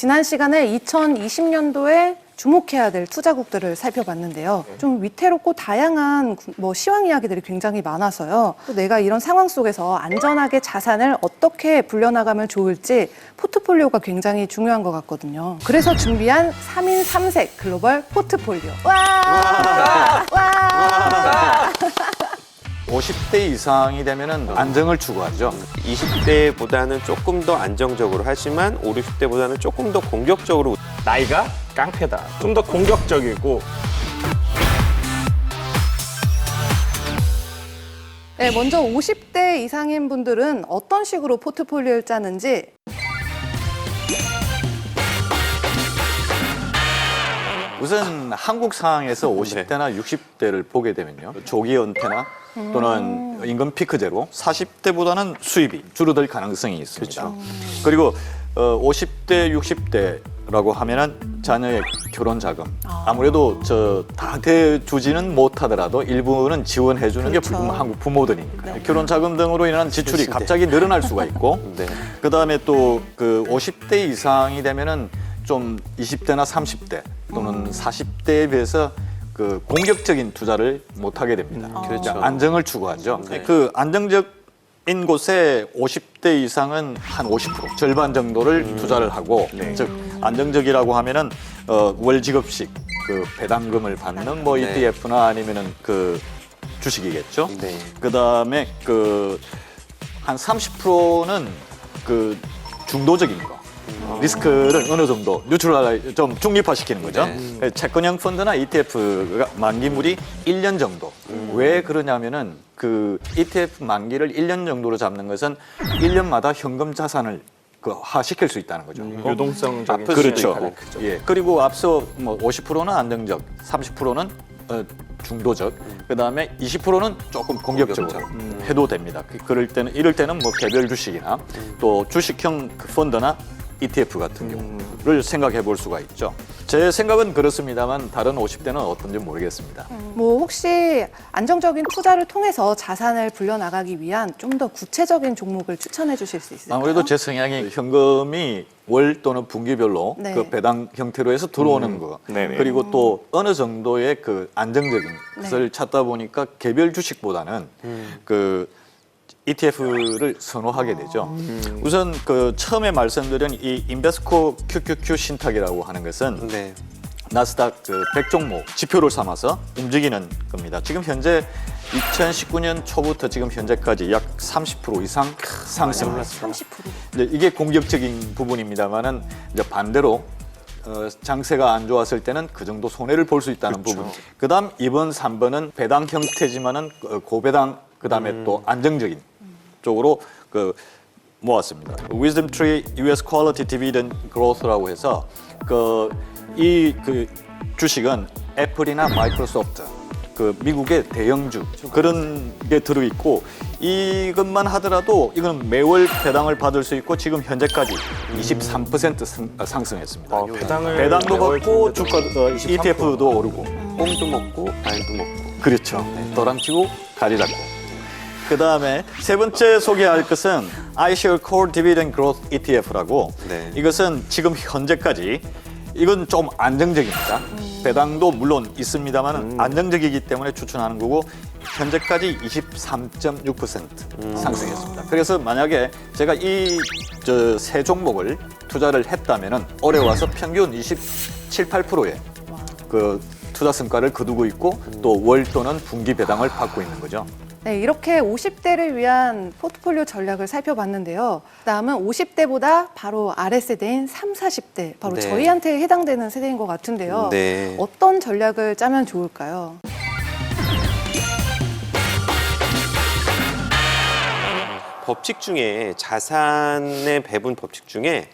지난 시간에 2020년도에 주목해야 될 투자국들을 살펴봤는데요. 좀 위태롭고 다양한 시황 이야기들이 굉장히 많아서요. 또 내가 이런 상황 속에서 안전하게 자산을 어떻게 불려나가면 좋을지 포트폴리오가 굉장히 중요한 것 같거든요. 그래서 준비한 3인 3색 글로벌 포트폴리오. 와! 와! 50대 이상이 되면은 안정을 추구하죠. 20대보다는 조금 더 안정적으로 하지만 5, 60대보다는 조금 더 공격적으로 나이가 깡패다. 좀 더 공격적이고 네, 먼저 50대 이상인 분들은 어떤 식으로 포트폴리오를 짜는지 우선 한국 상황에서 50대나 60대를 보게 되면요. 조기 은퇴나 또는 임금 피크제로 40대보다는 수입이 줄어들 가능성이 있습니다. 그리고 50대, 60대라고 하면은 자녀의 결혼 자금. 아무래도 다 대주지는 못하더라도 일부는 지원해주는 게 그렇죠. 한국 부모들이니까요. 결혼 자금 등으로 인한 지출이 갑자기 늘어날 수가 있고, 네. 그다음에 또 그 50대 이상이 되면은 좀 20대나 30대 또는 40대에 비해서 그 공격적인 투자를 못 하게 됩니다. 그렇죠. 안정을 추구하죠. 네. 그 안정적인 곳에 50대 이상은 한 50% 절반 정도를 투자를 하고, 즉 안정적이라고 하면은 월 지급식 그 배당금을 받는 뭐 네. ETF나 아니면은 그 주식이겠죠. 네. 그다음에 그 한 30%는 그 중도적인 거. 리스크를 어느 정도 좀 중립화시키는 거죠. 채권형 펀드나 ETF가 만기물이 1년 정도. 왜 그러냐면은 그 ETF 만기를 1년 정도로 잡는 것은 1년마다 현금 자산을 하시킬 수 있다는 거죠. 유동성적인 그렇죠. 가장 크죠. 예. 그리고 앞서 뭐 50%는 안정적, 30%는 중도적, 그다음에 20%는 조금 공격적으로 해도 됩니다. 이럴 때는 뭐 개별 주식이나 또 주식형 그 펀드나 ETF 같은 경우를 생각해 볼 수가 있죠. 제 생각은 그렇습니다만 다른 50대는 어떤지 모르겠습니다. 혹시 안정적인 투자를 통해서 자산을 불려나가기 위한 좀 더 구체적인 종목을 추천해 주실 수 있을까요? 아무래도 제 성향이 현금이 월 또는 분기별로 네. 그 배당 형태로 해서 들어오는 거, 네네. 그리고 또 어느 정도의 그 안정적인 것을 찾다 보니까 개별 주식보다는 그 ETF를 선호하게 되죠. 우선 그 처음에 말씀드린 이 인베스코 QQQ 신탁이라고 하는 것은 네. 나스닥 그 100종목 지표를 삼아서 움직이는 겁니다. 지금 현재 2019년 초부터 지금 현재까지 약 30% 이상 상승했습니다. 30%. 이제 이게 공격적인 부분입니다만은 이제 반대로 장세가 안 좋았을 때는 그 정도 손해를 볼 수 있다는 부분. 그다음 2번, 3번은 배당 형태지만은 고배당, 그다음에 또 안정적인 쪽으로 그 모았습니다. Wisdom Tree US Quality Dividend Growth라고 해서 이 주식은 애플이나 마이크로소프트, 그 미국의 대형주 그런 게 들어있고, 이것만 하더라도 이건 매월 배당을 받을 수 있고 지금 현재까지 23% 상승했습니다. 배당도 받고 주가 ETF도 오르고 뽕도 먹고 알도 먹고. 그렇죠. 도랑치고 가지 잡고. 그 다음에 세 번째 소개할 것은 iShares Core Dividend Growth ETF라고. 네. 이것은 지금 현재까지 이건 좀 안정적입니다. 배당도 물론 있습니다만 안정적이기 때문에 추천하는 거고, 현재까지 23.6% 상승했습니다. 그래서 만약에 제가 이 세 종목을 투자를 했다면은 올해 와서 평균 27, 8%의 그 투자 성과를 거두고 있고 또 월 또는 분기 배당을 받고 있는 거죠. 네, 이렇게 50대를 위한 포트폴리오 전략을 살펴봤는데요. 다음은 50대보다 바로 아래 세대인 30, 40대, 바로 네. 저희한테 해당되는 세대인 것 같은데요. 네. 어떤 전략을 짜면 좋을까요? 법칙 중에 자산의 배분 법칙 중에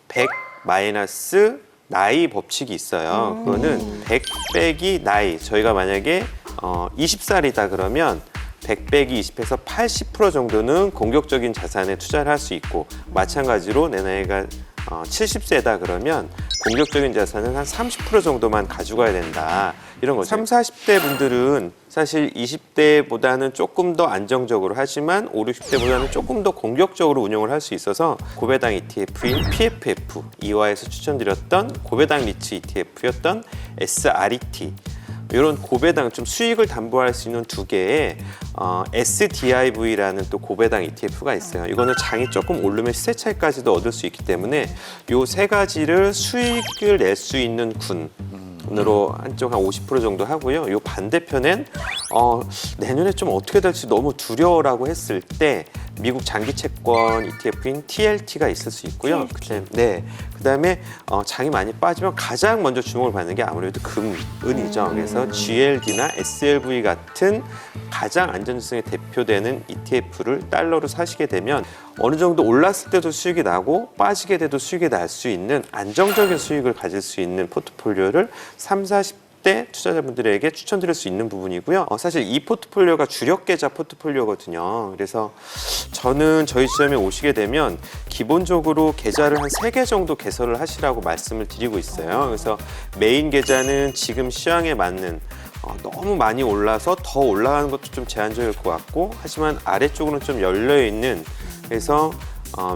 100 마이너스 나이 법칙이 있어요. 그거는 100 빼기 나이. 저희가 만약에 20살이다 그러면 100 빼기 20에서 80% 정도는 공격적인 자산에 투자를 할 수 있고, 마찬가지로 내 나이가 70세다 그러면 공격적인 자산은 한 30% 정도만 가져가야 된다. 이런 거죠. 30, 40대 분들은 사실 20대보다는 조금 더 안정적으로 하지만 5, 60대보다는 조금 더 공격적으로 운용을 할 수 있어서 고배당 ETF인 PFF, 이화에서 추천드렸던 고배당 리츠 ETF였던 SRET, 이런 고배당 좀 수익을 담보할 수 있는 두 개의 SDIV라는 또 고배당 ETF가 있어요. 이거는 장이 조금 오르면 시세 차익까지도 얻을 수 있기 때문에 이 세 가지를 수익을 낼 수 있는 군으로 한쪽 한 50% 정도 하고요. 이 반대편엔 내년에 좀 어떻게 될지 너무 두려워라고 했을 때 미국 장기 채권 ETF인 TLT가 있을 수 있고요. 그다음에 장이 많이 빠지면 가장 먼저 주목을 받는 게 아무래도 은이죠. 그래서 GLD나 SLV 같은 가장 안전성에 대표되는 ETF를 달러로 사시게 되면 어느 정도 올랐을 때도 수익이 나고 빠지게 돼도 수익이 날 수 있는 안정적인 수익을 가질 수 있는 포트폴리오를 30, 40대 투자자분들에게 추천드릴 수 있는 부분이고요. 사실 이 포트폴리오가 주력 계좌 포트폴리오거든요. 그래서 저는 저희 시점에 오시게 되면 기본적으로 계좌를 한 3개 정도 개설을 하시라고 말씀을 드리고 있어요. 그래서 메인 계좌는 지금 시황에 맞는 너무 많이 올라서 더 올라가는 것도 좀 제한적일 것 같고, 하지만 아래쪽으로는 좀 열려있는, 그래서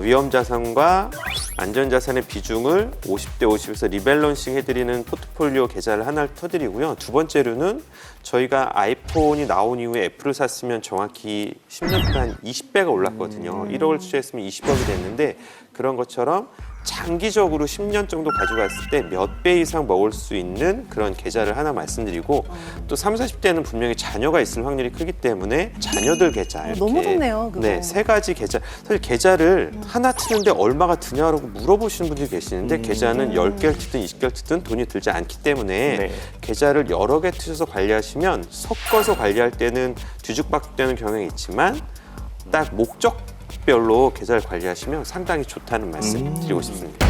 위험자산과 안전자산의 비중을 50대 50에서 리밸런싱 해드리는 포트폴리오 계좌를 하나를 터드리고요. 두 번째로는 저희가 아이폰이 나온 이후에 애플을 샀으면 정확히 10년 동안 20배가 올랐거든요. 1억을 투자했으면 20억이 됐는데, 그런 것처럼 장기적으로 10년 정도 가져갔을 때 몇 배 이상 먹을 수 있는 그런 계좌를 하나 말씀드리고, 또 30, 40대는 분명히 자녀가 있을 확률이 크기 때문에 자녀들 계좌 이렇게 너무 좋네요, 그거. 네, 3가지 계좌. 사실 계좌를 하나 트는데 얼마가 드냐라고 물어보시는 분들이 계시는데 계좌는 10개를 트든 20개를 트든 돈이 들지 않기 때문에 계좌를 여러 개 트셔서 관리하시면 섞어서 관리할 때는 뒤죽박죽되는 경향이 있지만 딱 목적별로 계좌를 관리하시면 상당히 좋다는 말씀 드리고 싶습니다.